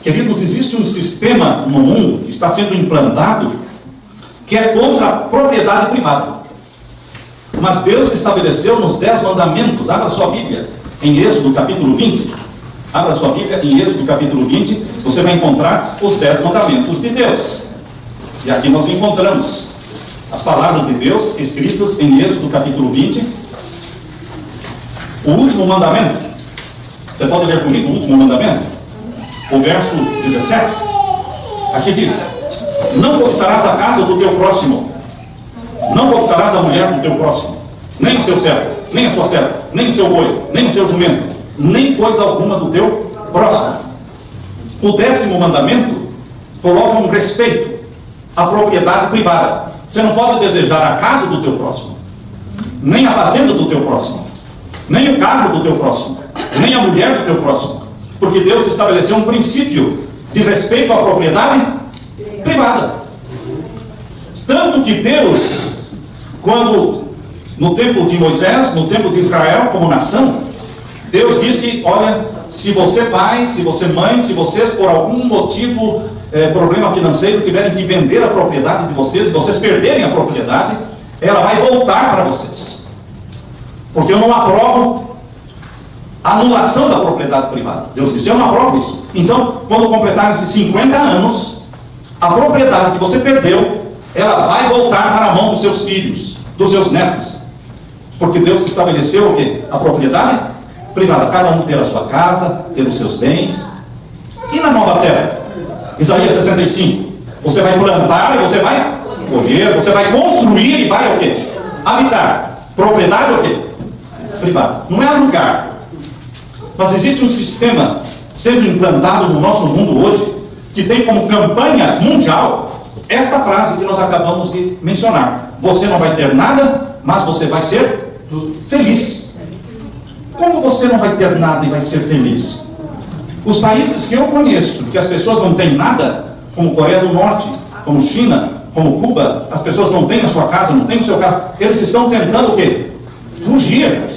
Queridos, existe um sistema no mundo que está sendo implantado que é contra a propriedade privada. Mas Deus estabeleceu nos 10 mandamentos. Abra sua Bíblia em Êxodo capítulo 20. Abra sua Bíblia em Êxodo capítulo 20. Você vai encontrar os 10 mandamentos de Deus. E aqui nós encontramos as palavras de Deus escritas em Êxodo capítulo 20. O último mandamento. Você pode ler comigo o último mandamento? O verso 17. Aqui diz: não cobiçarás a casa do teu próximo, não cobiçarás a mulher do teu próximo, nem o seu servo, nem a sua serva, nem o seu boi, nem o seu jumento, nem coisa alguma do teu próximo. O 10º mandamento coloca um respeito à propriedade privada. Você não pode desejar a casa do teu próximo, nem a fazenda do teu próximo, nem o carro do teu próximo, nem a mulher do teu próximo, porque Deus estabeleceu um princípio de respeito à propriedade privada. Tanto que Deus, quando no tempo de Moisés, no tempo de Israel como nação, Deus disse: olha, se você pai, se você mãe, se vocês por algum motivo, problema financeiro, tiverem que vender a propriedade de vocês perderem a propriedade, ela vai voltar para vocês, porque eu não aprovo a anulação da propriedade privada. Deus disse: eu não aprovo isso. Então, quando completarem esses 50 anos, a propriedade que você perdeu, ela vai voltar para a mão dos seus filhos, dos seus netos, porque Deus estabeleceu o quê? A propriedade privada. Cada um ter a sua casa, ter os seus bens. E na nova terra? Isaías 65. Você vai plantar e você vai colher, você vai construir e vai o quê? Habitar. Propriedade o quê? Privada. Não é alugar. Mas existe um sistema sendo implantado no nosso mundo hoje, que tem como campanha mundial esta frase que nós acabamos de mencionar: você não vai ter nada, mas você vai ser feliz. Como você não vai ter nada e vai ser feliz? Os países que eu conheço, que as pessoas não têm nada, como Coreia do Norte, como China, como Cuba, as pessoas não têm a sua casa, não têm o seu carro, eles estão tentando o quê? Fugir.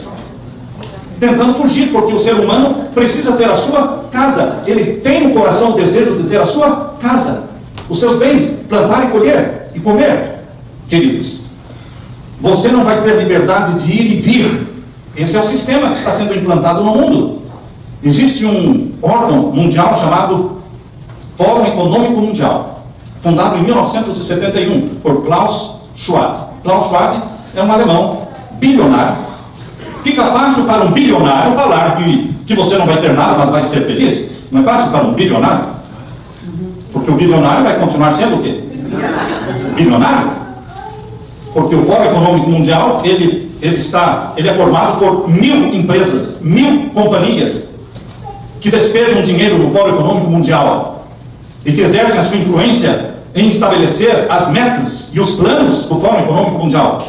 Tentando fugir, porque o ser humano precisa ter a sua casa. Ele tem no coração o desejo de ter a sua casa, os seus bens, plantar e colher e comer. Queridos, você não vai ter liberdade de ir e vir. Esse é o sistema que está sendo implantado no mundo. Existe um órgão mundial chamado Fórum Econômico Mundial, fundado em 1971 por Klaus Schwab. Klaus Schwab é um alemão bilionário. Fica fácil para um bilionário falar que você não vai ter nada, mas vai ser feliz? Não é fácil para um bilionário? Porque o bilionário vai continuar sendo o quê? Bilionário. Porque o Fórum Econômico Mundial, ele é formado por 1000 empresas, 1000 companhias que despejam dinheiro no Fórum Econômico Mundial e que exercem a sua influência em estabelecer as metas e os planos do Fórum Econômico Mundial.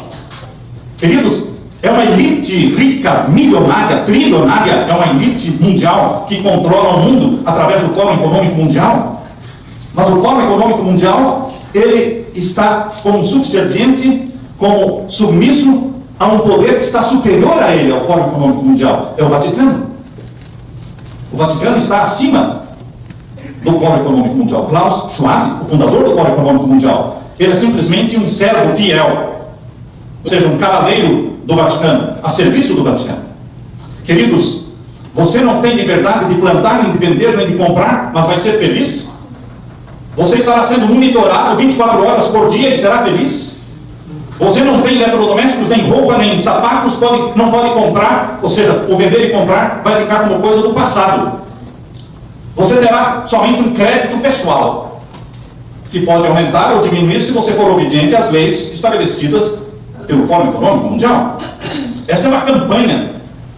Queridos, é uma elite rica, milionária, trilionária, é uma elite mundial que controla o mundo através do Fórum Econômico Mundial. Mas o Fórum Econômico Mundial, ele está como subserviente, como submisso a um poder que está superior a ele, ao Fórum Econômico Mundial. É o Vaticano. O Vaticano está acima do Fórum Econômico Mundial. Klaus Schwab, o fundador do Fórum Econômico Mundial, ele é simplesmente um servo fiel, ou seja, um cavaleiro do Vaticano, a serviço do Vaticano. Queridos, você não tem liberdade de plantar, nem de vender, nem de comprar, mas vai ser feliz? Você estará sendo monitorado 24 horas por dia e será feliz? Você não tem eletrodomésticos, nem roupa, nem sapatos, não pode comprar, ou seja, o vender e comprar vai ficar como coisa do passado. Você terá somente um crédito pessoal, que pode aumentar ou diminuir se você for obediente às leis estabelecidas pelo Fórum Econômico Mundial. Essa é uma campanha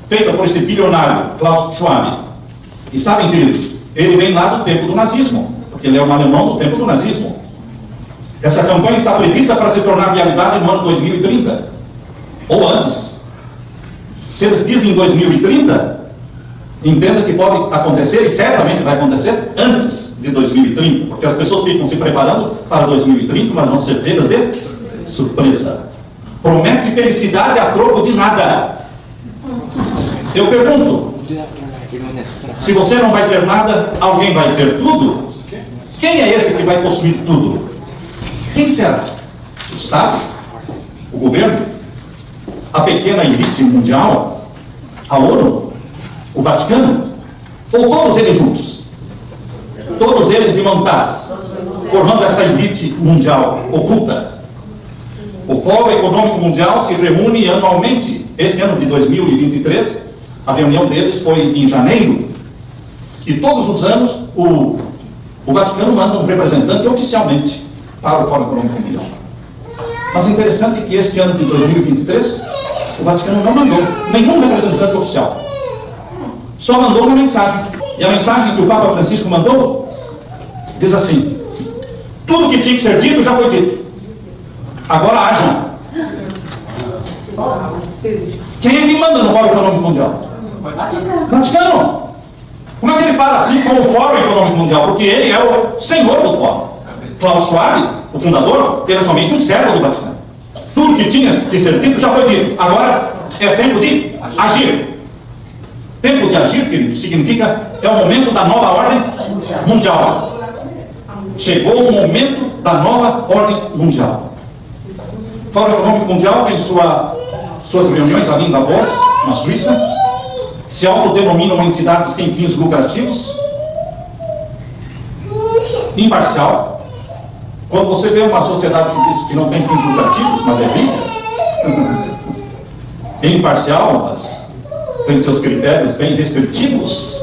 feita por este bilionário, Klaus Schwab. E sabem, queridos, ele vem lá do tempo do nazismo, porque ele é um alemão do tempo do nazismo. Essa campanha está prevista para se tornar realidade no ano 2030, ou antes. Se eles dizem 2030, entenda que pode acontecer, e certamente vai acontecer, antes de 2030, porque as pessoas ficam se preparando para 2030, mas vão ser pegas de surpresa. Promete felicidade a troco de nada. Eu pergunto, Se você não vai ter nada, alguém vai ter tudo. Quem é esse que vai possuir tudo? Quem será? O Estado? O governo? A pequena elite mundial? A ONU? O Vaticano? Ou todos eles juntos? Todos eles de mãos dadas, formando essa elite mundial oculta. O Fórum Econômico Mundial se reúne anualmente. Esse ano de 2023, a reunião deles foi em janeiro. E todos os anos o Vaticano manda um representante oficialmente para o Fórum Econômico Mundial. Mas interessante que este ano de 2023, o Vaticano não mandou nenhum representante oficial. Só mandou uma mensagem. E a mensagem que o Papa Francisco mandou diz assim: tudo que tinha que ser dito já foi dito. Agora hajam. Quem é que manda no Fórum Econômico Mundial? Vaticano. Como é que ele fala assim com o Fórum Econômico Mundial? Porque ele é o senhor do Fórum. Klaus Schwab, o fundador, era somente um servo do Vaticano. Tudo que tinha que ser dito já foi dito. Agora é tempo de agir. Tempo de agir, querido, significa é o momento da nova ordem mundial. Chegou o momento da nova ordem mundial. O Fórum Econômico Mundial tem suas reuniões ali em Davos, na Suíça. Se autodenomina uma entidade sem fins lucrativos, imparcial. Quando você vê uma sociedade que diz que não tem fins lucrativos, mas é rica, é imparcial, mas tem seus critérios bem restritivos,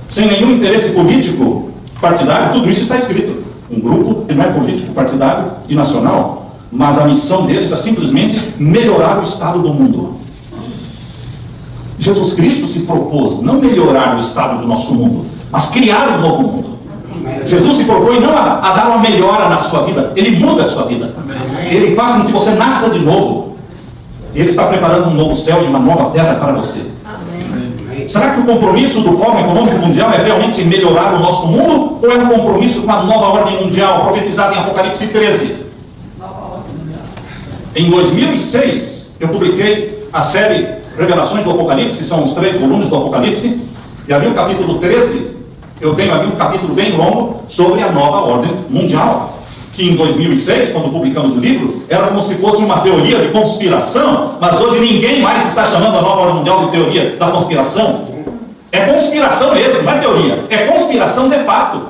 sem nenhum interesse político partidário, tudo isso está escrito. Um grupo que não é político, partidário e nacional, mas a missão deles é simplesmente melhorar o estado do mundo. Jesus Cristo se propôs não melhorar o estado do nosso mundo, mas criar um novo mundo. Jesus se propõe não a dar uma melhora na sua vida, ele muda a sua vida. Ele faz com que você nasça de novo. Ele está preparando um novo céu e uma nova terra para você. Será que o compromisso do Fórum Econômico Mundial é realmente melhorar o nosso mundo? Ou é um compromisso com a nova ordem mundial, profetizada em Apocalipse 13? Em 2006, eu publiquei a série Revelações do Apocalipse, são os 3 volumes do Apocalipse, e ali o capítulo 13, eu tenho ali um capítulo bem longo sobre a nova ordem mundial, que em 2006, quando publicamos o livro, era como se fosse uma teoria de conspiração, mas hoje ninguém mais está chamando a nova ordem mundial de teoria da conspiração. É conspiração mesmo, não é teoria, é conspiração de fato.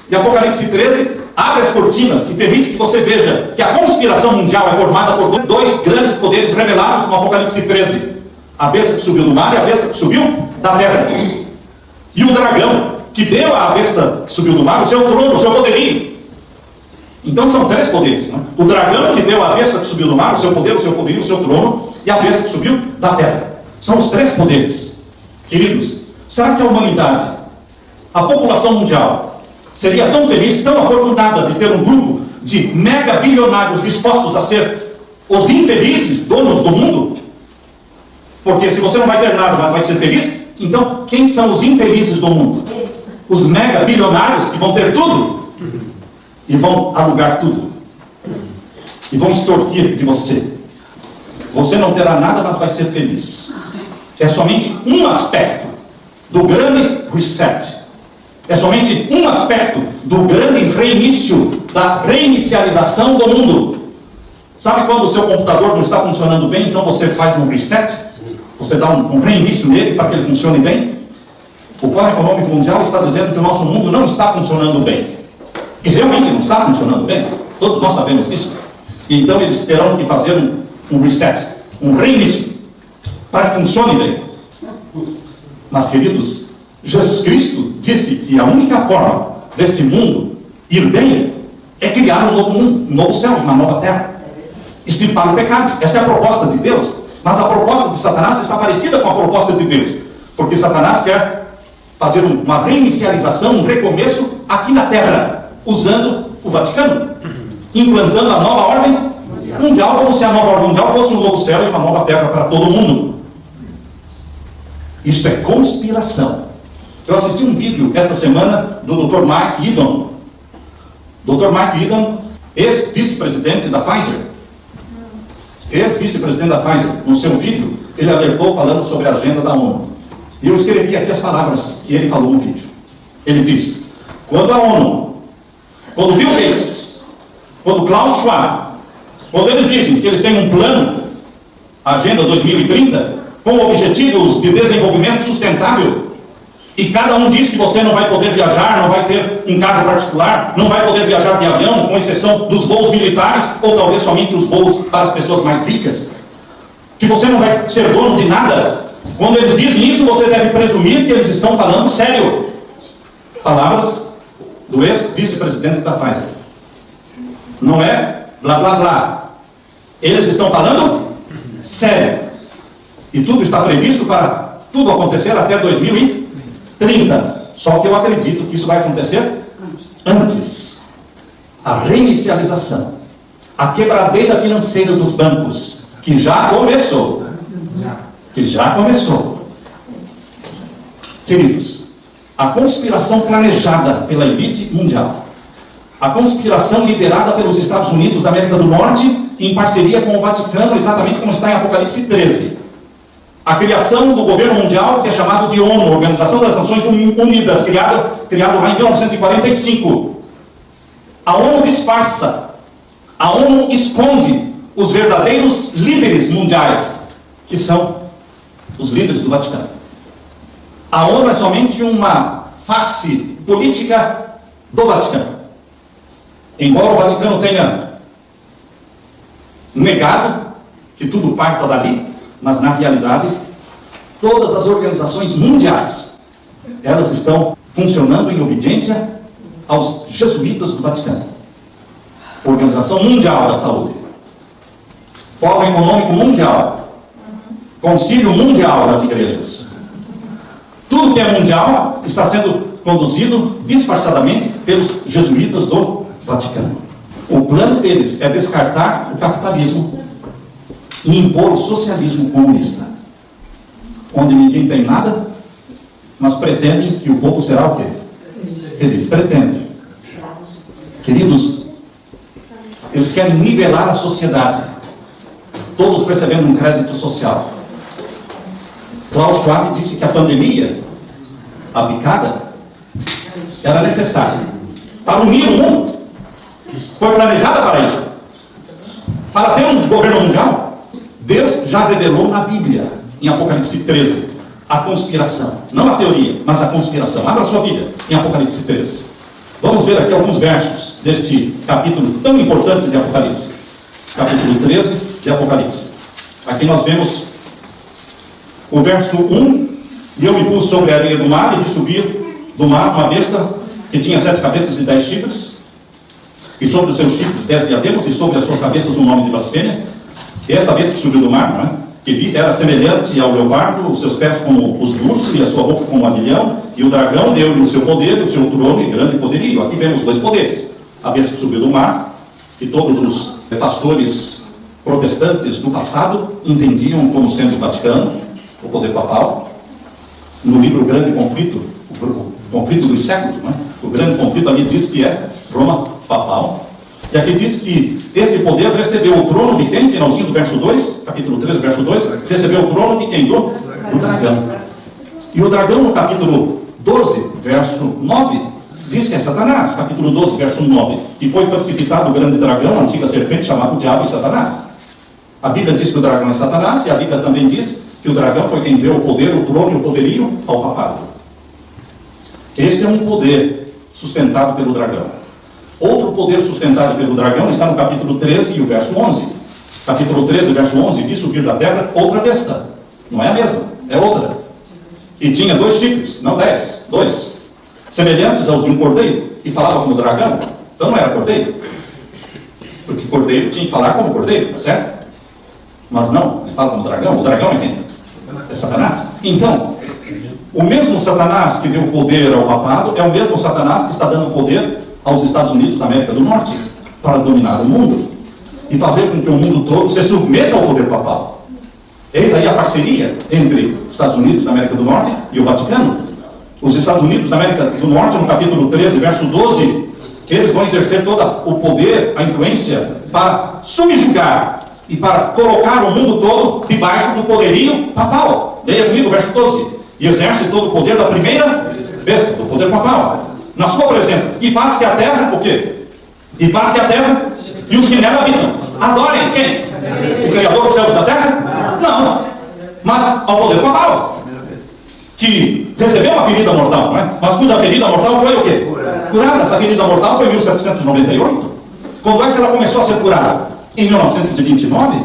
E Apocalipse 13 abre as cortinas e permite que você veja que a conspiração mundial é formada por 2 grandes poderes revelados no Apocalipse 13. A besta que subiu do mar e a besta que subiu da terra. E o dragão, que deu à besta que subiu do mar o seu trono, o seu poderio. Então são 3 poderes. Né? O dragão que deu à besta que subiu do mar o seu poder, o seu poderio, o seu trono, e a besta que subiu da terra. São os 3 poderes. Queridos, será que a humanidade, a população mundial, seria tão feliz, tão afortunada de ter um grupo de mega bilionários dispostos a ser os infelizes donos do mundo? Porque se você não vai ter nada, mas vai ser feliz, então quem são os infelizes do mundo? Os mega bilionários que vão ter tudo e vão alugar tudo e vão extorquir de você. Você não terá nada, mas vai ser feliz. É somente um aspecto do grande reset. É somente um aspecto do grande reinício, da reinicialização do mundo. Sabe quando o seu computador não está funcionando bem, então você faz um reset? Você dá um reinício nele para que ele funcione bem? O Fórum Econômico Mundial está dizendo que o nosso mundo não está funcionando bem. E realmente não está funcionando bem. Todos nós sabemos disso. Então eles terão que fazer um reset, um reinício, para que funcione bem. Mas, queridos, Jesus Cristo disse que a única forma deste mundo ir bem é criar um novo mundo, um novo céu, uma nova terra. Extirpar o pecado. Esta é a proposta de Deus. Mas a proposta de Satanás está parecida com a proposta de Deus. Porque Satanás quer fazer uma reinicialização, um recomeço aqui na Terra, usando o Vaticano, implantando a nova ordem mundial, como se a nova ordem mundial fosse um novo céu e uma nova terra para todo mundo. Isto é conspiração. Eu assisti um vídeo esta semana do Dr. Mike Yeadon. Dr. Mike Yeadon, ex-vice-presidente da Pfizer. Ex-vice-presidente da Pfizer, no seu vídeo, ele alertou falando sobre a agenda da ONU. E eu escrevi aqui as palavras que ele falou no vídeo. Ele disse: quando a ONU, quando Bill Gates, quando Klaus Schwab, quando eles dizem que eles têm um plano, Agenda 2030, com objetivos de desenvolvimento sustentável, e cada um diz que você não vai poder viajar, não vai ter um carro particular, não vai poder viajar de avião, com exceção dos voos militares, ou talvez somente os voos para as pessoas mais ricas, que você não vai ser dono de nada. Quando eles dizem isso, você deve presumir que eles estão falando sério. Palavras do ex-vice-presidente da Pfizer. Não é blá blá blá. Eles estão falando sério. E tudo está previsto para tudo acontecer até 2030. Só que eu acredito que isso vai acontecer antes. A reinicialização, a quebradeira financeira dos bancos, que já começou. Queridos, a conspiração planejada pela elite mundial, a conspiração liderada pelos Estados Unidos da América do Norte, em parceria com o Vaticano, exatamente como está em Apocalipse 13. A criação do governo mundial, que é chamado de ONU, Organização das Nações Unidas, criado lá em 1945. A ONU disfarça, a ONU esconde os verdadeiros líderes mundiais, que são os líderes do Vaticano. A ONU é somente uma face política do Vaticano. Embora o Vaticano tenha negado que tudo parta dali, mas na realidade, todas as organizações mundiais, elas estão funcionando em obediência aos jesuítas do Vaticano. Organização Mundial da Saúde, Fórum Econômico Mundial, Concílio Mundial das Igrejas. Tudo que é mundial está sendo conduzido disfarçadamente pelos jesuítas do Vaticano. O plano deles é descartar o capitalismo e impor o socialismo comunista, onde ninguém tem nada, mas pretendem que o povo será o quê? Eles pretendem. Queridos, eles querem nivelar a sociedade, todos recebendo um crédito social. Klaus Schwab disse que a pandemia, a picada, era necessária para unir o mundo. Foi planejada para isso. Para ter um governo mundial. Deus já revelou na Bíblia, em Apocalipse 13, a conspiração. Não a teoria, mas a conspiração. Abra sua Bíblia, em Apocalipse 13. Vamos ver aqui alguns versos deste capítulo tão importante de Apocalipse. Capítulo 13 de Apocalipse. Aqui nós vemos o verso 1. E eu me pus sobre a areia do mar e vi subir do mar uma besta que tinha 7 cabeças e 10 chifres. E sobre os seus chifres 10 diademas, e sobre as suas cabeças um nome de blasfêmia. E essa besta que subiu do mar, não é? Que vi, era semelhante ao leopardo, os seus pés como os do urso, e a sua boca como a de leão. E o dragão deu-lhe o seu poder, o seu trono e grande poderio. Aqui vemos 2 poderes. A besta que subiu do mar, que todos os pastores protestantes do passado entendiam como sendo o Vaticano, o poder papal. No livro Grande Conflito, o conflito dos séculos, não é? O grande conflito ali diz que é Roma papal. E aqui diz que esse poder recebeu o trono de quem? Finalzinho do verso 2, capítulo 13, verso 2, recebeu o trono de quem? Do dragão. E o dragão no capítulo 12, verso 9, diz que é Satanás. Capítulo 12, verso 9. E foi precipitado o grande dragão, a antiga serpente, chamado Diabo e Satanás. A Bíblia diz que o dragão é Satanás, e a Bíblia também diz que o dragão foi quem deu o poder, o trono e o poderio ao papado. Este é um poder sustentado pelo dragão. Outro poder sustentado pelo dragão está no capítulo 13 e o verso 11. Capítulo 13, verso 11, diz subir da terra outra besta. Não é a mesma, é outra. E tinha 2 chifres, não 10, 2. Semelhantes aos de um cordeiro. E falava como dragão. Então não era cordeiro. Porque cordeiro tinha que falar como cordeiro, tá certo? Mas não, ele fala como dragão. O dragão é quem? É Satanás. Então, o mesmo Satanás que deu poder ao papado é o mesmo Satanás que está dando poder aos Estados Unidos da América do Norte para dominar o mundo e fazer com que o mundo todo se submeta ao poder papal. Eis aí a parceria entre os Estados Unidos da América do Norte e o Vaticano. Os Estados Unidos da América do Norte, no capítulo 13, verso 12, eles vão exercer todo o poder, a influência para subjugar e para colocar o mundo todo debaixo do poderio papal. Leia comigo o verso 12. e exerce todo o poder da primeira besta, do poder papal, na sua presença. E faz que a terra, o quê? E faz que a terra e os que nela habitam adorem quem? O Criador dos céus e da terra? Não, mas ao poder papal, que recebeu uma ferida mortal, não é? Mas cuja ferida mortal foi o quê? Curada. Essa ferida mortal foi em 1798. Quando é que ela começou a ser curada? Em 1929.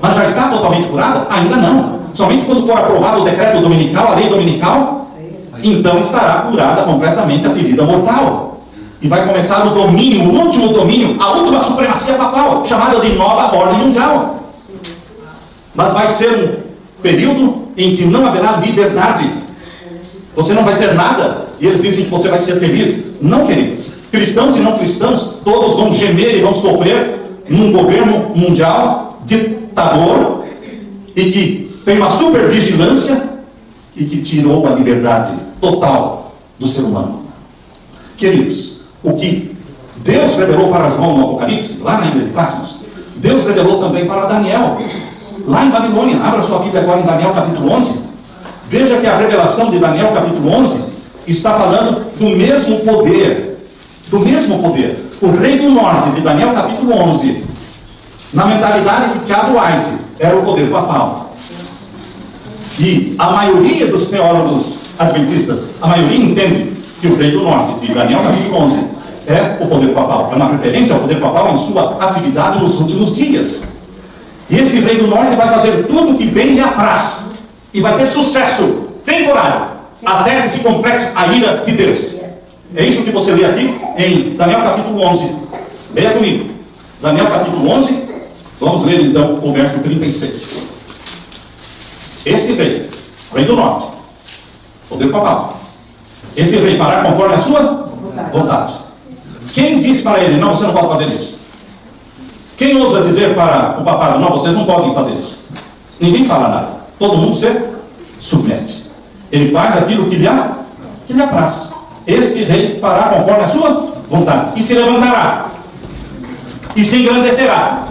Mas já está totalmente curada? Ainda não. Somente quando for aprovado o decreto dominical, a lei dominical, então estará curada completamente a ferida mortal. E vai começar o domínio, o último domínio, a última supremacia papal, chamada de nova ordem mundial. Mas vai ser um período em que não haverá liberdade. Você não vai ter nada. E eles dizem que você vai ser feliz. Não, queridos. Cristãos e não cristãos, todos vão gemer e vão sofrer num governo mundial ditador e que tem uma supervigilância e que tirou a liberdade total do ser humano. Queridos, o que Deus revelou para João no Apocalipse, lá na ilha de Patmos, Deus revelou também para Daniel, lá em Babilônia. Abra sua Bíblia agora em Daniel capítulo 11. Veja que a revelação de Daniel capítulo 11 está falando do mesmo poder, do mesmo poder. O rei do norte de Daniel capítulo 11, na mentalidade de Chad White, era o poder papal. E a maioria dos teólogos adventistas, a maioria entende que o rei do norte de Daniel capítulo 11 é o poder papal. É uma referência ao poder papal em sua atividade nos últimos dias. E esse rei do norte vai fazer tudo o que bem lhe apraz. E vai ter sucesso temporário, até que se complete a ira de Deus. É isso que você lê aqui em Daniel capítulo 11. Leia comigo. Daniel capítulo 11, vamos ler então o verso 36. Este rei, rei do norte, poder papal, este rei fará conforme a sua vontade. Quem diz para ele, não, você não pode fazer isso? Quem ousa dizer para o papado, não, vocês não podem fazer isso? Ninguém fala nada. Todo mundo se submete. Ele faz aquilo que lhe apraz. Este rei fará conforme a sua vontade. E se levantará. E se engrandecerá.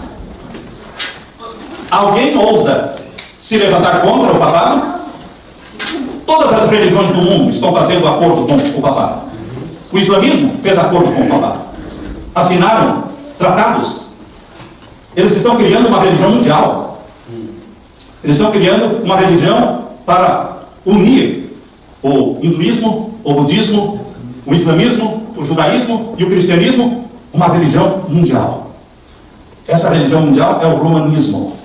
Alguém ousa se levantar contra o papado? Todas as religiões do mundo estão fazendo acordo com o papado. O islamismo fez acordo com o papado. Assinaram tratados. Eles estão criando uma religião mundial. Eles estão criando uma religião para unir o hinduísmo, o budismo, o islamismo, o judaísmo e o cristianismo, uma religião mundial. Essa religião mundial é o romanismo,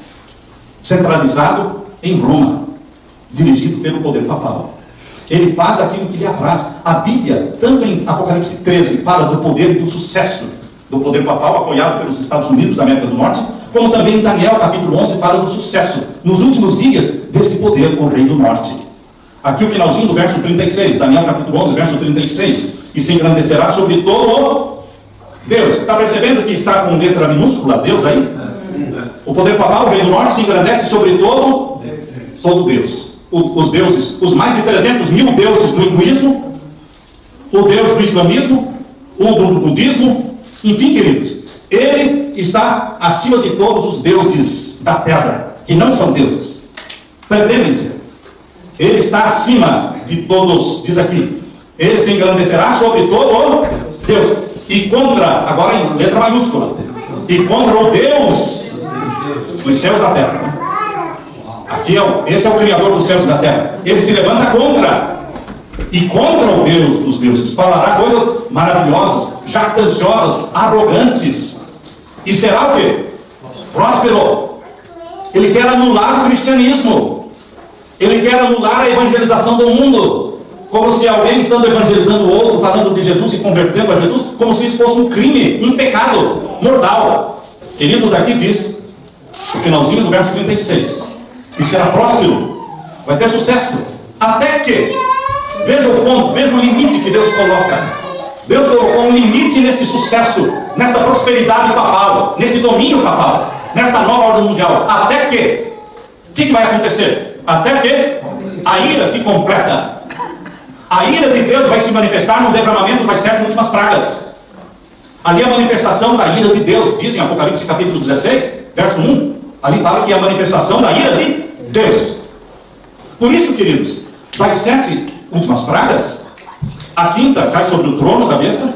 centralizado em Roma, dirigido pelo poder papal. Ele faz aquilo que lhe apraz. A Bíblia, tanto em Apocalipse 13, fala do poder e do sucesso do poder papal, apoiado pelos Estados Unidos da América do Norte, como também em Daniel capítulo 11 fala do sucesso nos últimos dias desse poder, o rei do norte. Aqui o finalzinho do verso 36, Daniel capítulo 11, verso 36. E se engrandecerá sobre todo o Deus. Está percebendo que está com letra minúscula, Deus aí? O poder papal, o rei do norte, se engrandece sobre todo Deus. Os deuses, os mais de 300 mil deuses do hinduísmo, o Deus do islamismo, o do budismo, enfim, queridos, ele está acima de todos os deuses da terra, que não são deuses, pretendem ser. Ele está acima de todos, diz aqui, ele se engrandecerá sobre todo Deus, e contra, agora em letra maiúscula, e contra o Deus dos céus da terra. Aqui esse é o Criador dos céus e da terra. Ele se levanta e contra o Deus dos deuses, falará coisas maravilhosas, jactanciosas, arrogantes, e será o quê? Próspero. Ele quer anular o cristianismo, ele quer anular a evangelização do mundo, como se alguém estando evangelizando o outro, falando de Jesus e convertendo a Jesus, como se isso fosse um crime, um pecado mortal. Queridos, aqui diz o finalzinho do verso 36, e será próspero, vai ter sucesso, até que, veja o ponto, veja o limite que Deus coloca. Deus colocou um limite neste sucesso, nesta prosperidade papal, nesse domínio papal, nesta nova ordem mundial. Até que, o que vai acontecer? Até que a ira se completa. A ira de Deus vai se manifestar no derramamento das 7 últimas pragas. Ali a manifestação da ira de Deus, diz em Apocalipse capítulo 16, verso 1, ali fala que é a manifestação da ira de Deus. Por isso, queridos, Das 7 últimas pragas, a 5ª cai sobre o trono da besta,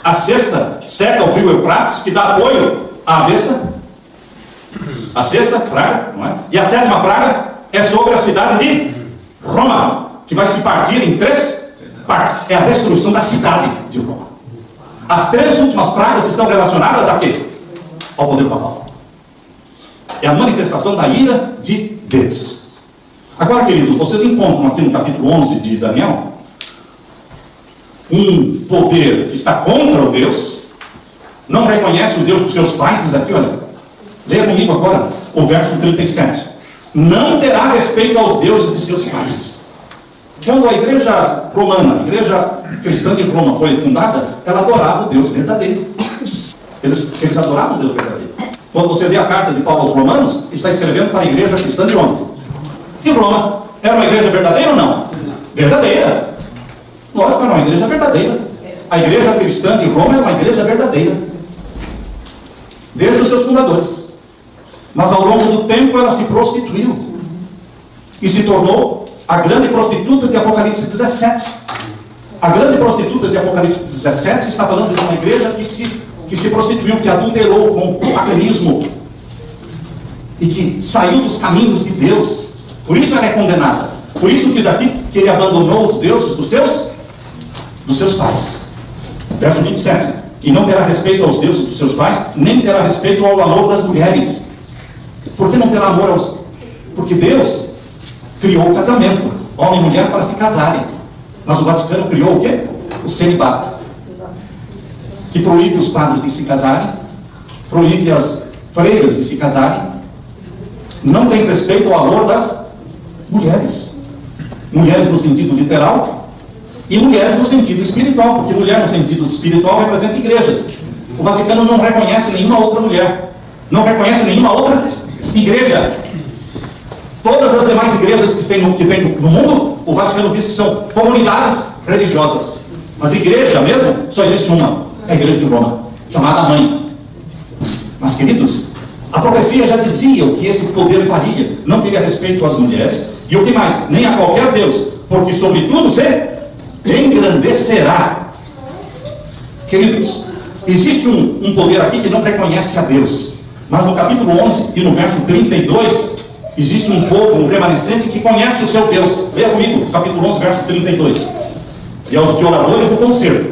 a 6ª seca o rio Eufrates, que dá apoio à besta, a 6ª praga, não é? E a 7ª praga é sobre a cidade de Roma, que vai se partir em 3 partes. É a destruição da cidade de Roma. As 3 últimas pragas estão relacionadas a quê? Ao poder papal. É a manifestação da ira de Deus. Agora, queridos, vocês encontram aqui no capítulo 11 de Daniel um poder que está contra o Deus, não reconhece o Deus dos seus pais, diz aqui, olha, leia comigo agora o verso 37. Não terá respeito aos deuses de seus pais. Quando a igreja romana, a igreja cristã de Roma foi fundada, ela adorava o Deus verdadeiro. Eles adoravam o Deus verdadeiro. Quando você lê a carta de Paulo aos Romanos, está escrevendo para a igreja cristã de onde? De Roma. Era uma igreja verdadeira ou não? Verdadeira. Lógico, era uma igreja verdadeira. A igreja cristã de Roma era uma igreja verdadeira, desde os seus fundadores. Mas ao longo do tempo ela se prostituiu e se tornou a grande prostituta de Apocalipse 17. A grande prostituta de Apocalipse 17 está falando de uma igreja que se prostituiu, que adulterou com o paganismo e que saiu dos caminhos de Deus. Por isso ela é condenada. Por isso diz aqui que ele abandonou os deuses dos seus pais. Verso 27. E não terá respeito aos deuses dos seus pais, nem terá respeito ao amor das mulheres. Por que não terá amor aos... Porque Deus criou o casamento, homem e mulher, para se casarem. Mas o Vaticano criou o quê? O celibato, que proíbe os padres de se casarem, proíbe as freiras de se casarem, não tem respeito ao amor das mulheres. Mulheres no sentido literal e mulheres no sentido espiritual, porque mulher no sentido espiritual representa igrejas. O Vaticano não reconhece nenhuma outra mulher, não reconhece nenhuma outra igreja. Todas as demais igrejas que tem no mundo, o Vaticano diz que são comunidades religiosas. Mas igreja mesmo, só existe uma, é a igreja de Roma, chamada Mãe. Mas, queridos, a profecia já dizia que esse poder faria, não teria respeito às mulheres, e o que mais? Nem a qualquer Deus, porque sobre tudo se engrandecerá. Queridos, existe um poder aqui que não reconhece a Deus, mas no capítulo 11 e no verso 32, existe um povo, um remanescente que conhece o seu Deus. Leia comigo, capítulo 11, verso 32. E aos violadores do concerto,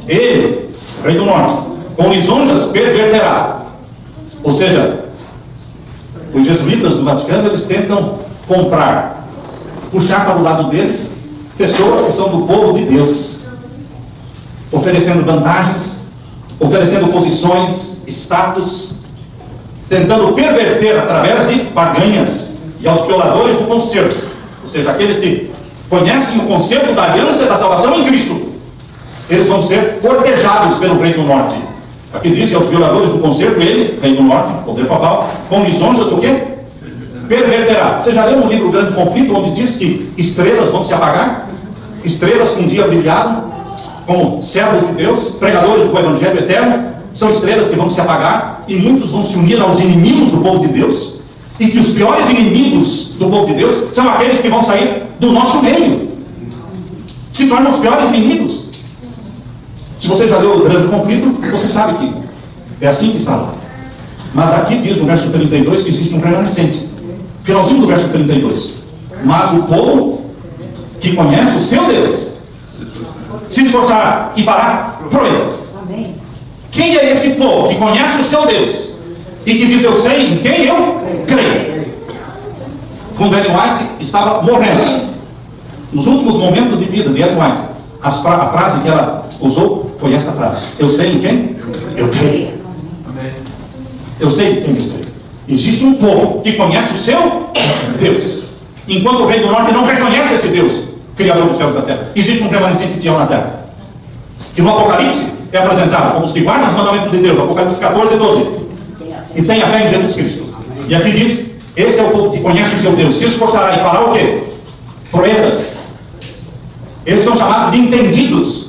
ele, rei do norte, com lisonjas perverterá. Ou seja, os jesuítas do Vaticano, eles tentam comprar, puxar para o lado deles pessoas que são do povo de Deus, oferecendo vantagens, oferecendo posições, status, tentando perverter através de barganhas. E aos violadores do concerto, ou seja, aqueles que conhecem o concerto da aliança e da salvação em Cristo, eles vão ser cortejados pelo rei do norte. Aqui diz aos violadores do concerto, ele, rei do norte, poder papal, com lisonjas o quê? Perverterá. Você já leu no livro Grande Conflito, onde diz que estrelas vão se apagar? Estrelas que um dia brilharam como servos de Deus, pregadores do Evangelho eterno, são estrelas que vão se apagar, e muitos vão se unir aos inimigos do povo de Deus, e que os piores inimigos do povo de Deus são aqueles que vão sair do nosso meio, se tornam os piores inimigos. Se você já leu o Grande Conflito, você sabe que é assim que está lá. Mas aqui diz no verso 32 que existe um remanescente, finalzinho do verso 32. Mas o povo que conhece o seu Deus se esforçará e fará proezas. Amém. Quem é esse povo que conhece o seu Deus e que diz: eu sei em quem eu creio? Quando Ellen White estava morrendo, nos últimos momentos de vida de Ellen White, a frase que ela usou foi esta frase: eu sei em quem eu creio. Eu sei em quem eu creio. Existe um povo que conhece o seu Deus, enquanto o rei do norte não reconhece esse Deus, Criador dos céus e da terra. Existe um remanescente fiel na terra, que no Apocalipse é apresentado como os que guardam os mandamentos de Deus, Apocalipse 14 e 12, e tem a fé em Jesus Cristo. E aqui diz: esse é o povo que conhece o seu Deus, se esforçará e fará o quê? Proezas. Eles são chamados de entendidos.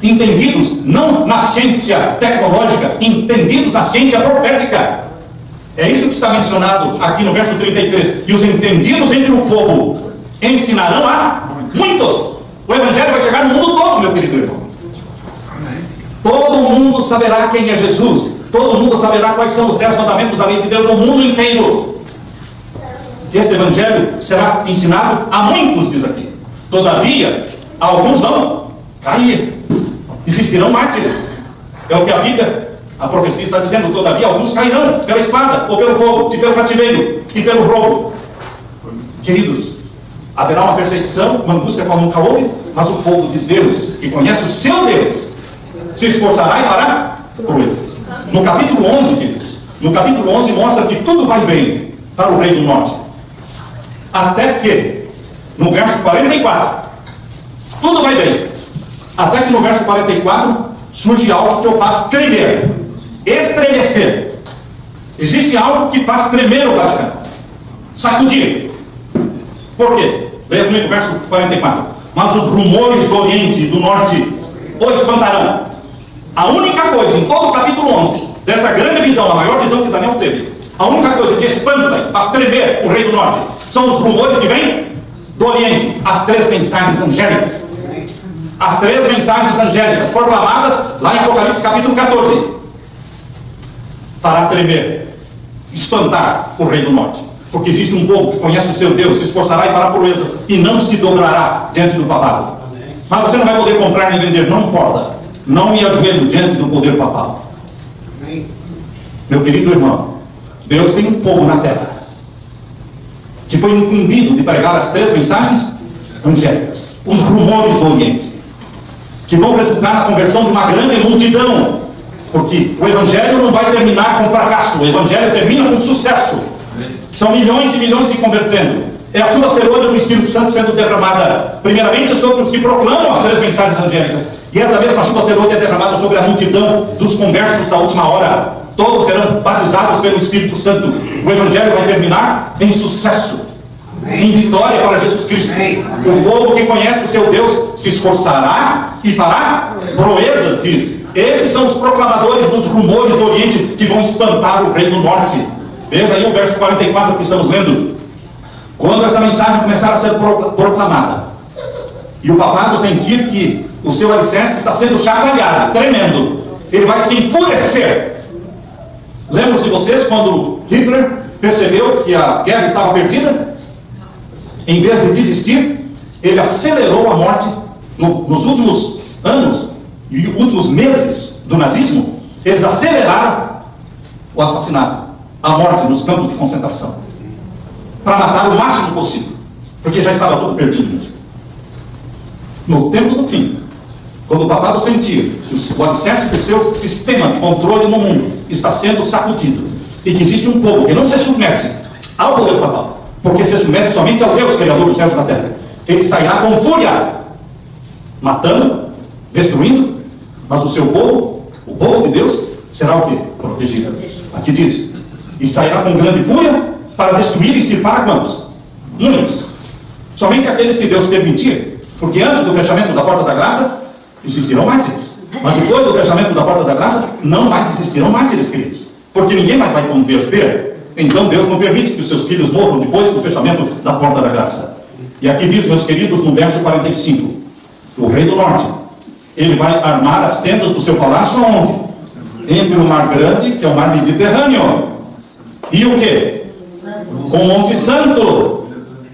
Entendidos não na ciência tecnológica, entendidos na ciência profética. É isso que está mencionado aqui no verso 33. E os entendidos entre o povo ensinarão a muitos. O Evangelho vai chegar no mundo todo, meu querido irmão. Todo mundo saberá quem é Jesus. Todo mundo saberá quais são os 10 mandamentos da lei de Deus, o mundo inteiro. Este Evangelho será ensinado a muitos, diz aqui. Todavia, alguns vão cair. Existirão mártires. É o que a Bíblia, a profecia está dizendo. Todavia, alguns cairão pela espada, ou pelo fogo, e pelo cativeiro, e pelo roubo. Queridos, haverá uma perseguição, uma angústia qual nunca houve, mas o povo de Deus, que conhece o seu Deus, se esforçará e fará proezas. No capítulo 11, queridos, no capítulo 11 mostra que tudo vai bem para o rei do norte. Até que, no verso 44, tudo vai bem. Até que no verso 44 surge algo que o faz tremer, estremecer. Existe algo que faz tremer o Vaticano, sacudir. Por quê? Leia comigo o verso 44. Mas os rumores do Oriente e do Norte o espantarão. A única coisa em todo o capítulo 11, dessa grande visão, a maior visão que Daniel teve, a única coisa que espanta, faz tremer o rei do Norte, são os rumores que vêm do Oriente, as 3 mensagens angélicas. As 3 mensagens angélicas proclamadas lá em Apocalipse capítulo 14. Fará tremer, espantar o rei do Norte. Porque existe um povo que conhece o seu Deus, se esforçará e fará proezas, e não se dobrará diante do papado. Mas você não vai poder comprar nem vender, não importa. Não me ajoelho diante do poder papal. Meu querido irmão, Deus tem um povo na terra que foi incumbido de pregar as 3 mensagens angélicas, os rumores do Oriente, que vão resultar na conversão de uma grande multidão, porque o Evangelho não vai terminar com fracasso, o Evangelho termina com sucesso. São milhões e milhões se convertendo. É a chuva serôdia do Espírito Santo sendo derramada, primeiramente sobre os que proclamam as 3 mensagens angélicas, e essa mesma chuva serôdia é derramada sobre a multidão dos conversos da última hora. Todos serão batizados pelo Espírito Santo. O Evangelho vai terminar em sucesso, em vitória para Jesus Cristo. O povo que conhece o seu Deus se esforçará e fará proezas, diz. Esses são os proclamadores dos rumores do Oriente que vão espantar o rei do Norte. Veja aí o verso 44 que estamos lendo. Quando essa mensagem começar a ser proclamada, e o papado sentir que o seu alicerce está sendo chacoalhado, tremendo, ele vai se enfurecer. Lembram-se vocês quando Hitler percebeu que a guerra estava perdida? Em vez de desistir, ele acelerou a morte. Nos últimos anos e últimos meses do nazismo, eles aceleraram o assassinato, a morte nos campos de concentração, para matar o máximo possível, porque já estava tudo perdido mesmo. No tempo do fim, quando o papado sentir que o alicerce do seu sistema de controle no mundo está sendo sacudido, e que existe um povo que não se submete ao poder papal, porque se submete somente ao Deus Criador dos céus e da terra, ele sairá com fúria, matando, destruindo, mas o seu povo, o povo de Deus, será o quê? Protegido. Aqui diz, e sairá com grande fúria para destruir e extirpar a quantos? Muitos. Somente aqueles que Deus permitir, porque antes do fechamento da porta da graça, existirão mártires. Mas depois do fechamento da porta da graça, não mais existirão mártires, queridos. Porque ninguém mais vai converter. Então Deus não permite que os seus filhos morram depois do fechamento da porta da graça. E aqui diz, meus queridos, no verso 45, o rei do norte, ele vai armar as tendas do seu palácio onde? Entre o mar grande, que é o mar Mediterrâneo, e o quê? Com o Monte Santo,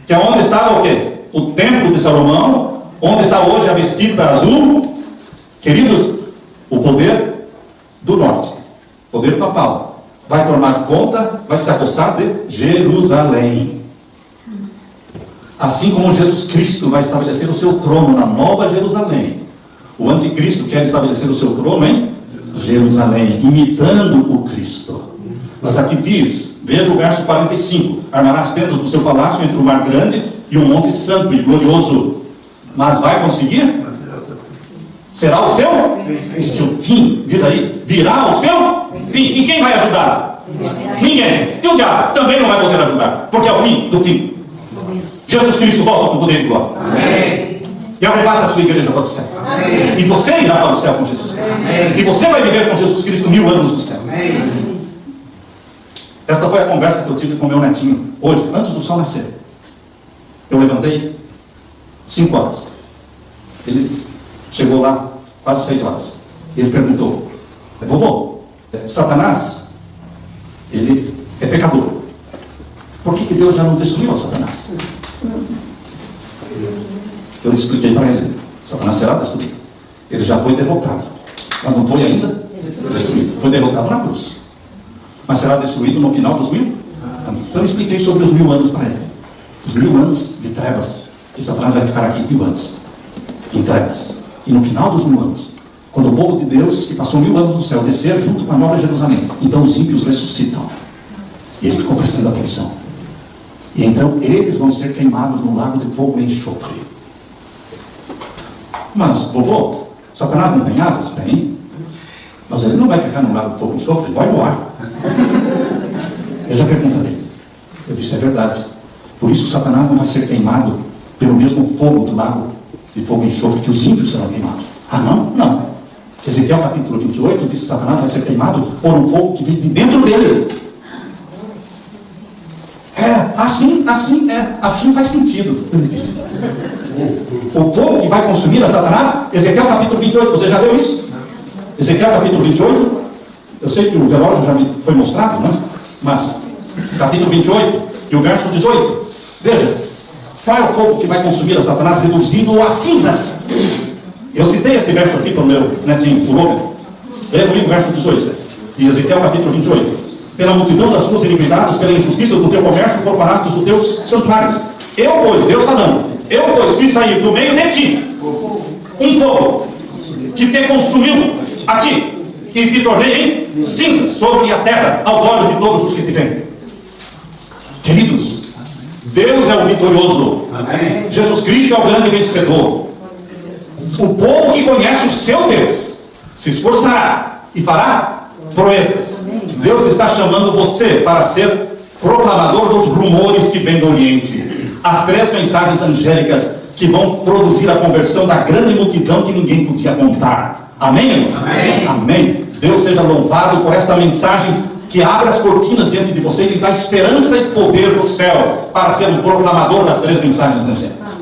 que é onde estava o quê? O templo de Salomão, onde está hoje a mesquita azul. Queridos, o poder do norte, poder papal, vai tomar conta, vai se apossar de Jerusalém. Assim como Jesus Cristo vai estabelecer o seu trono na Nova Jerusalém, o anticristo quer estabelecer o seu trono em Jerusalém, imitando o Cristo. Mas aqui diz, veja o verso 45, armará as tendas do seu palácio entre o mar grande e o monte santo e glorioso. Mas vai conseguir? Será o seu fim. Diz aí, virá o seu fim. E quem vai ajudar? Ninguém. E o diabo também não vai poder ajudar, porque é o fim do fim. Jesus Cristo volta com poder e glória. Amém. E arrebata a sua igreja para o céu. Amém. E você irá para o céu com Jesus Cristo. Amém. E você vai viver com Jesus Cristo 1000 anos do céu. Amém. Esta foi a conversa que eu tive com meu netinho hoje, antes do sol nascer. Eu levantei 5 horas. Ele chegou lá quase 6 horas. Ele perguntou: vovô, Satanás, ele é pecador. Por que Deus já não destruiu a Satanás? Eu expliquei para ele: Satanás será destruído. Ele já foi derrotado, mas não foi ainda destruído. Foi derrotado na cruz, mas será destruído no final dos 1000 anos. Então eu expliquei sobre os 1000 anos para ele. Os 1000 anos de trevas. E Satanás vai ficar aqui 1000 anos em trevas. E no final dos 1000 anos, quando o povo de Deus, que passou 1000 anos no céu, descer junto com a Nova Jerusalém, então os ímpios ressuscitam. E ele ficou prestando atenção. E então eles vão ser queimados no lago de fogo e enxofre. Mas, vovô, Satanás não tem asas? Tem. Mas ele não vai ficar no lago de fogo e enxofre, ele vai voar. Eu já perguntei dele. Eu disse: é verdade. Por isso Satanás não vai ser queimado pelo mesmo fogo do lago de fogo e enxofre que os ímpios serão queimados. Ah, não? Não. Ezequiel capítulo 28 diz que Satanás vai ser queimado por um fogo que vem de dentro dele. Assim faz sentido, ele disse. O fogo que vai consumir a Satanás, Ezequiel capítulo 28, você já leu isso? Ezequiel capítulo 28, eu sei que o relógio já me foi mostrado, né? Mas, capítulo 28 e o verso 18, veja, qual é o fogo que vai consumir a Satanás, reduzindo-o a cinzas? Eu citei esse verso aqui para o meu netinho, o Logan. Leia comigo o verso 18, de Ezequiel capítulo 28. Pela multidão das suas iniquidades, pela injustiça do teu comércio, profanaste os teus santuários. Eu, pois, Deus falando, eu, pois, fiz sair do meio de ti um fogo que te consumiu a ti, e te tornei em cinza sobre a terra, aos olhos de todos os que te veem. Queridos, Deus é o vitorioso. Amém. Jesus Cristo é o grande vencedor. O povo que conhece o seu Deus se esforçará e fará proezas. Deus está chamando você para ser proclamador dos rumores que vêm do Oriente. As 3 mensagens angélicas que vão produzir a conversão da grande multidão que ninguém podia contar. Amém, irmãos? Amém. Amém. Deus seja louvado por esta mensagem que abre as cortinas diante de você e lhe dá esperança e poder do céu para ser um proclamador das 3 mensagens angélicas.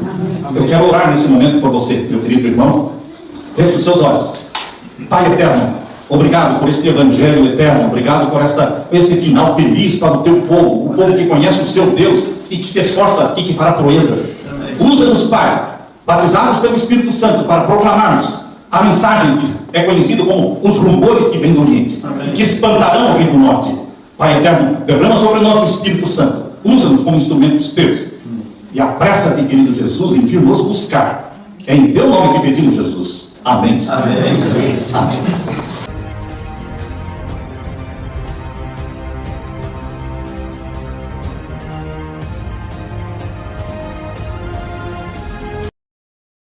Eu quero orar nesse momento por você, meu querido irmão. Feche os seus olhos. Pai eterno, obrigado por este evangelho eterno, obrigado por esse final feliz para o teu povo, o povo que conhece o seu Deus e que se esforça e que fará proezas. Usa-nos, Pai, batizados pelo Espírito Santo, para proclamarmos a mensagem que é conhecida como os rumores que vêm do Oriente, e que espantarão o Rio do Norte. Pai eterno, derrama sobre nós o Espírito Santo, usa-nos como instrumentos teus, e apressa-te, querido Jesus, em vir nos buscar. É em teu nome que pedimos, Jesus. Amém. Amém. Amém.